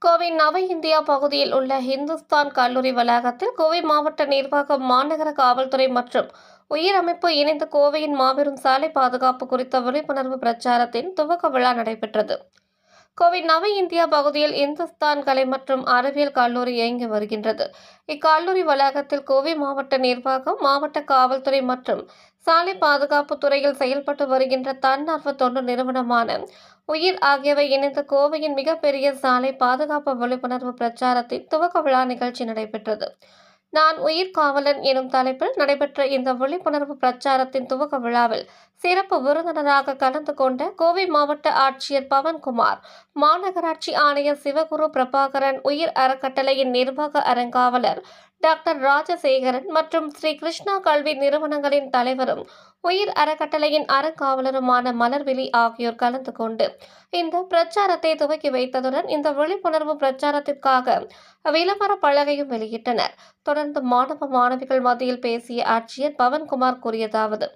கோவை நவ இந்தியா பகுதியில் உள்ள இந்துஸ்தான் கல்லூரி வளாகத்தில் கோவை மாவட்ட நிர்வாகம், மாநகர காவல்துறை மற்றும் உயிர் அமைப்பு இணைந்து கோவையின் மாபெரும் சாலை பாதுகாப்பு குறித்த விழிப்புணர்வு பிரச்சாரத்தின் துவக்க விழா நடைபெற்றது. கோவை நவ இந்தியா பகுதியில் இந்துஸ்தான் கலை மற்றும் அறிவியல் கல்லூரி இயங்கி வருகின்றது. இக்கல்லூரி வளாகத்தில் கோவை மாவட்ட நிர்வாகம், மாவட்ட காவல்துறை மற்றும் சாலை பாதுகாப்பு துறையில் செயல்பட்டு வருகின்ற தன்னார்வ தொண்டு நிறுவனமான உயிர் ஆகியவை இணைந்து கோவையின் மிகப்பெரிய சாலை பாதுகாப்பு விழிப்புணர்வு பிரச்சாரத்தின் துவக்க விழா நிகழ்ச்சி நடைபெற்றது. நான் உயிர் காவலன் எனும் தலைப்பில் நடைபெற்ற இந்த விழிப்புணர்வு பிரச்சாரத்தின் துவக்க விழாவில் சிறப்பு விருந்தினராக கலந்து கொண்ட கோவை மாவட்ட ஆட்சியர் பவன்குமார், மாநகராட்சி ஆணையர் சிவகுரு பிரபாகரன், உயிர் அறக்கட்டளையின் நிர்வாக அறங்காவலர் டாக்டர் ராஜசேகரன் மற்றும் ஸ்ரீ கிருஷ்ணா கல்வி நிறுவனங்களின் தலைவரும் உயிர் அறக்கட்டளையின் அறங்காவலருமான மலர்விழி ஆகியோர் கலந்து கொண்டு இந்த பிரச்சாரத்தை துவக்கி வைத்ததுடன் இந்த விழிப்புணர்வு பிரச்சாரத்திற்காக விளம்பர பலகையும் வெளியிட்டனர். தொடர்ந்து மாணவ மாணவிகள் மத்தியில் பேசிய ஆட்சியர் பவன்குமார் கூறியதாவது: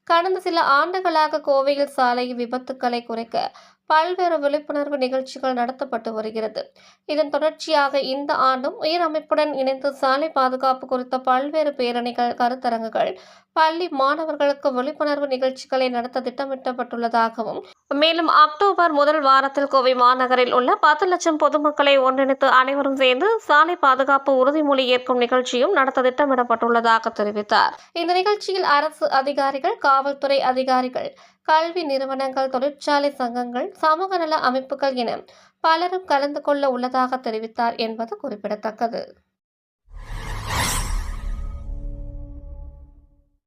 கடந்த சில ஆண்டுகளாக கோவையில் சாலை விபத்துக்களை குறைக்க பல்வேறு விழிப்புணர்வு நிகழ்ச்சிகள் நடத்தப்பட்டு வருகிறது. இதன் தொடர்ச்சியாக இந்த ஆண்டும் உயிர் அமைப்புடன் இணைந்து சாலை பாதுகாப்பு குறித்த பல்வேறு பேரணிகள், கருத்தரங்குகள், பள்ளி மாணவர்களுக்கு விழிப்புணர்வு நிகழ்ச்சிகளை நடத்த திட்டமிடப்பட்டுள்ளதாகவும், மேலும் அக்டோபர் முதல் வாரத்தில் கோவை மாநகரில் உள்ள 10 லட்சம் பொதுமக்களை ஒன்றிணைத்து அனைவரும் சேர்ந்து சாலை பாதுகாப்பு உறுதிமொழி ஏற்கும் நிகழ்ச்சியும் நடத்த திட்டமிடப்பட்டுள்ளதாக தெரிவித்தார். இந்த நிகழ்ச்சியில் அரசு அதிகாரிகள், காவல்துறை அதிகாரிகள், கல்வி நிறுவனங்கள், தொழிற்சாலை சங்கங்கள், சமூக நல அமைப்புகள் என பலரும் கலந்து கொள்ள உள்ளதாக தெரிவித்தார் என்பது குறிப்பிடத்தக்கது.